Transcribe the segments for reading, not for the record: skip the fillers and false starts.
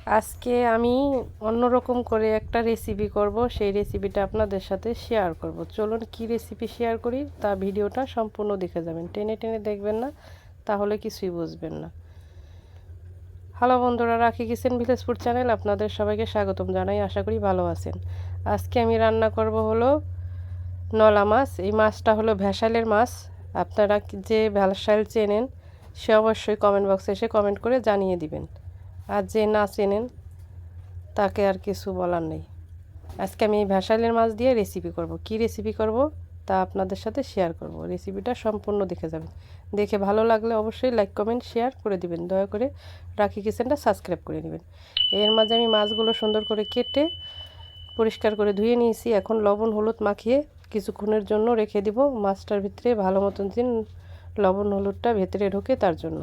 আজকে আমি অন্যরকম করে একটা রেসিপি করব, সেই রেসিপিটা আপনাদের সাথে শেয়ার করব। চলুন কি রেসিপি শেয়ার করি তা ভিডিওটা সম্পূর্ণ দেখে যাবেন, টেনে টেনে দেখবেন না, তাহলে কিছুই বুঝবেন না। হ্যালো বন্ধুরা, রাখি কিচেন ভিলেজ ফুড চ্যানেল আপনাদের সবাইকে স্বাগতম জানাই। আশা করি ভালো আছেন। আজকে আমি রান্না করব হলো নলা মাছ। এই মাছটা হলো ভ্যাসালের মাছ। আপনারা যে ভ্যাসাল চেনেন সে অবশ্যই কমেন্ট বক্সে এসে কমেন্ট করে জানিয়ে দিবেন, আর যে না চেনেন তাকে আর কিছু বলার নেই। আজকে আমি এই ভ্যাসালের মাছ দিয়ে রেসিপি করব। কি রেসিপি করব তা আপনাদের সাথে শেয়ার করব। রেসিপিটা সম্পূর্ণ দেখে যাবেন। দেখে ভালো লাগলে অবশ্যই লাইক কমেন্ট শেয়ার করে দিবেন। দয়া করে রাখি কিচেনটা সাবস্ক্রাইব করে নেবেন। এর মাঝে আমি মাছগুলো সুন্দর করে কেটে পরিষ্কার করে ধুয়ে নিয়েছি। এখন লবণ হলুদ মাখিয়ে কিছুক্ষণের জন্য রেখে দিব, মাছটার ভিতরে ভালো মতন যেন লবণ হলুদটা ভেতরে ঢোকে তার জন্য।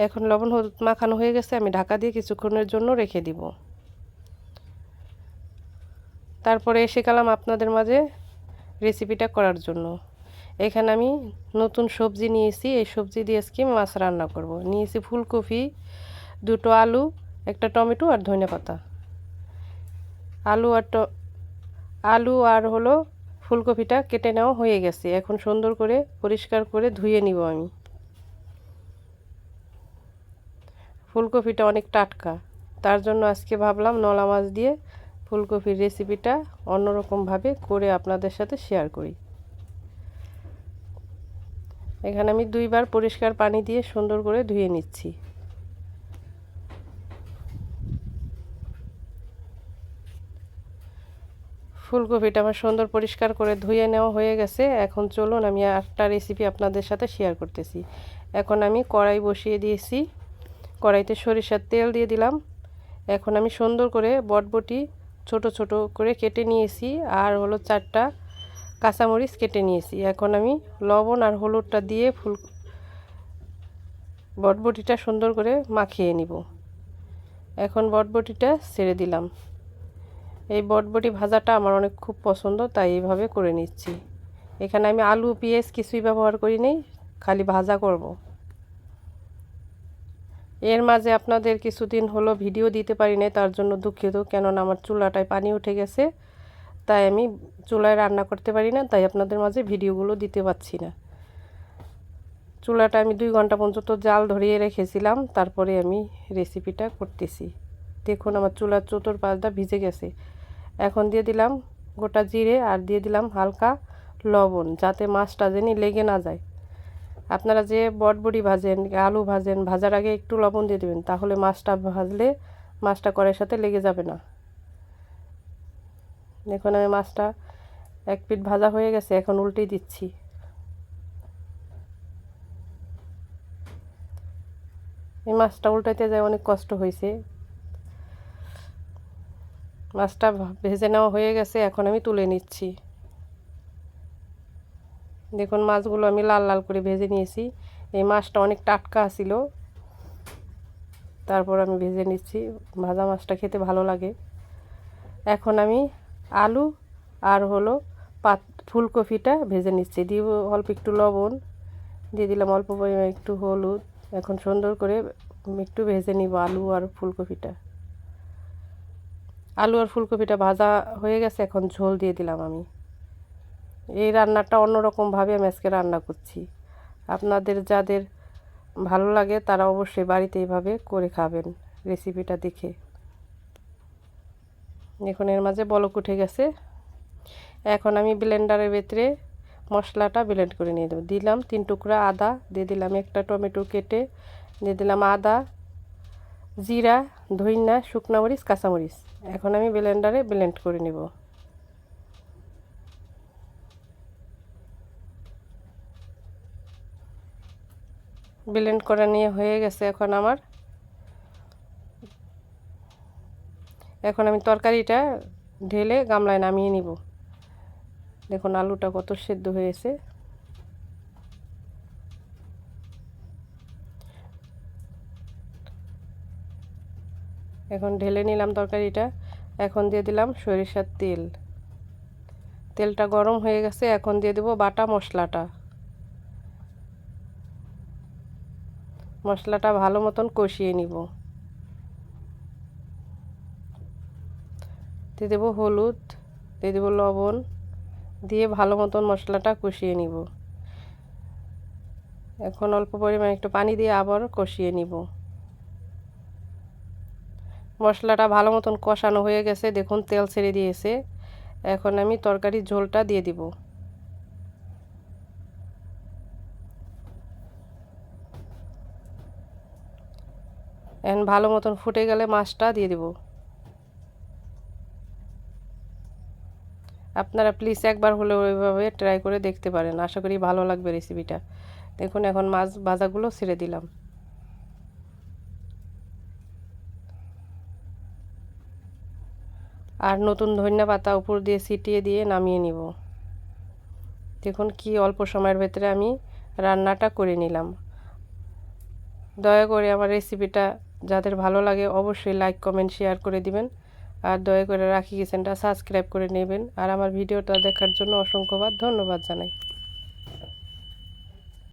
এখন লবণ হলুদ মাখানো হয়ে গেছে, আমি ঢাকা দিয়ে কিছুক্ষণের জন্য রেখে দিব। তারপরে এসে গেলাম আপনাদের মাঝে রেসিপিটা করার জন্য। এখানে আমি নতুন সবজি নিয়েছি, এই সবজি দিয়ে আজকে মাছ রান্না করব। নিয়েছি ফুলকপি, দুটো আলু, একটা টমেটো আর ধনেপাতা। আলু আর হলো ফুলকপিটা কেটে নেওয়া হয়ে গেছে। এখন সুন্দর করে পরিষ্কার করে ধুয়ে নিব আমি। ফুলকপিটা অনেক টাটকা, তার জন্য আজকে ভাবলাম নলা মাছ দিয়ে ফুলকপির রেসিপিটা অন্যরকমভাবে করে আপনাদের সাথে শেয়ার করি। এখানে আমি দুইবার পরিষ্কার পানি দিয়ে সুন্দর করে ধুয়ে নিচ্ছি। ফুলকপিটা আমার সুন্দর পরিষ্কার করে ধুয়ে নেওয়া হয়ে গেছে। এখন চলুন আমি একটা রেসিপি আপনাদের সাথে শেয়ার করতেছি। এখন আমি কড়াই বসিয়ে দিয়েছি, কড়াইতে সরিষার তেল দিয়ে দিলাম। এখন আমি সুন্দর করে বটবটি ছোট ছোট করে কেটে নিয়েছি, আর হলো 4টা কাঁচামরিচ কেটে নিয়েছি। এখন আমি লবণ আর হলুদটা দিয়ে বটবটিটা সুন্দর করে মাখিয়ে নিব। এখন বটবটিটা ছেড়ে দিলাম। এই বটবটি ভাজাটা আমার অনেক খুব পছন্দ, তাই এইভাবে করে নিচ্ছি। এখানে আমি আলু পেঁয়াজ কিছুই ব্যবহার করি নেই, খালি ভাজা করব। এর মাঝে আপনাদের কিছুদিন হলো ভিডিও দিতে পারি নাই, তার জন্য দুঃখিত। কেননা আমার চুলাটায় পানি উঠে গেছে, তাই আমি চুলায় রান্না করতে পারি না, তাই আপনাদের মাঝে ভিডিওগুলো দিতে পারছি না। চুলাটা আমি 2 ঘন্টা পর্যন্ত জাল ধরিয়ে রেখেছিলাম, তারপরে আমি রেসিপিটা করতেছি। দেখুন আমার চুলার চতুর্পাশটা ভিজে গেছে। এখন দিয়ে দিলাম গোটা জিরে আর দিয়ে দিলাম হালকা লবণ, যাতে মাছটা যেন লেগে না যায়। আপনারা যে বটবটি ভাজেন, আলু ভাজেন, ভাজার আগে একটু লবণ দিয়ে দেবেন, তাহলে মাছটা ভাজলে মাছটা কড়াইয়ের সাথে লেগে যাবে না। দেখুন আমি মাছটা এক পিঠ ভাজা হয়ে গেছে, এখন উল্টেই দিচ্ছি। এই মাছটা উল্টাইতে যায় অনেক কষ্ট হয়েছে। মাছটা ভেজে নেওয়া হয়ে গেছে, এখন আমি তুলে নিচ্ছি। দেখুন মাছগুলো আমি লাল লাল করে ভেজে নিয়েছি। এই মাছটা অনেক টাটকা ছিল, তারপর আমি ভেজে নিচ্ছি। ভাজা মাছটা খেতে ভালো লাগে। এখন আমি আলু আর হলো ফুলকপিটা ভেজে নিচ্ছি। দিব অল্প একটু লবণ, দিয়ে দিলাম অল্প পরিমাণে একটু হলুদ। এখন সুন্দর করে একটু ভেজে নিব আলু আর ফুলকপিটা। আলু আর ফুলকপিটা ভাজা হয়ে গেছে, এখন ঝোল দিয়ে দিলাম আমি। এই রান্নাটা অন্যরকমভাবে আমি আজকে রান্না করছি। আপনাদের যাদের ভালো লাগে তারা অবশ্যই বাড়িতে এইভাবে করে খাবেন রেসিপিটা দেখে। এখন এর মাঝে বলক উঠে গেছে। এখন আমি ব্লেন্ডারের ভেতরে মশলাটা ব্লেন্ড করে নিয়ে দেবো। দিলাম 3 টুকরা আদা, দিয়ে দিলাম একটা টমেটো কেটে, দিয়ে দিলাম আদা, জিরা, ধইনা, শুকনা মরিচ, কাঁচামরিচ। এখন আমি ব্লেন্ডারে ব্লেন্ড করে নেব। ব্লেন্ড করা নিয়ে হয়ে গেছে। এখন আমি তরকারিটা ঢেলে গামলায় নামিয়ে নিব। দেখুন আলুটা কত সেদ্ধ হয়েছে। এখন ঢেলে নিলাম তরকারিটা। এখন দিয়ে দিলাম সরিষার তেল। তেলটা গরম হয়ে গেছে, এখন দিয়ে দেব বাটা মশলাটা। মশলাটা ভালো মতন কষিয়ে নিব। দিয়ে দেবো হলুদ, দিয়ে দেবো লবণ, দিয়ে ভালো মতন মশলাটা কষিয়ে নিব। এখন অল্প পরিমাণে একটু পানি দিয়ে আবার কষিয়ে নিব। মশলাটা ভালো মতন কষানো হয়ে গেছে, দেখুন তেল ছেড়ে দিয়েছে। এখন আমি তরকারির ঝোলটা দিয়ে দিব। এখন ভালো মতন ফুটে গেলে মাছটা দিয়ে দেব। আপনারা প্লিজ একবার হলেও ওইভাবে ট্রাই করে দেখতে পারেন, আশা করি ভালো লাগবে রেসিপিটা। দেখুন এখন মাছ ভাজাগুলো ছেড়ে দিলাম। আর নতুন ধনিয়া পাতা উপর দিয়ে ছিটিয়ে দিয়ে নামিয়ে নিব। দেখুন কি অল্প সময়ের ভেতরে আমি রান্নাটা করে নিলাম। দয়া করে আমার রেসিপিটা যাদের ভালো লাগে অবশ্যই লাইক কমেন্ট শেয়ার করে দিবেন। আর দয়া করে রাখি কিচেনটা সাবস্ক্রাইব করে নেবেন। আর আমার ভিডিওটা দেখার জন্য অসংখ্যবার ধন্যবাদ জানাই।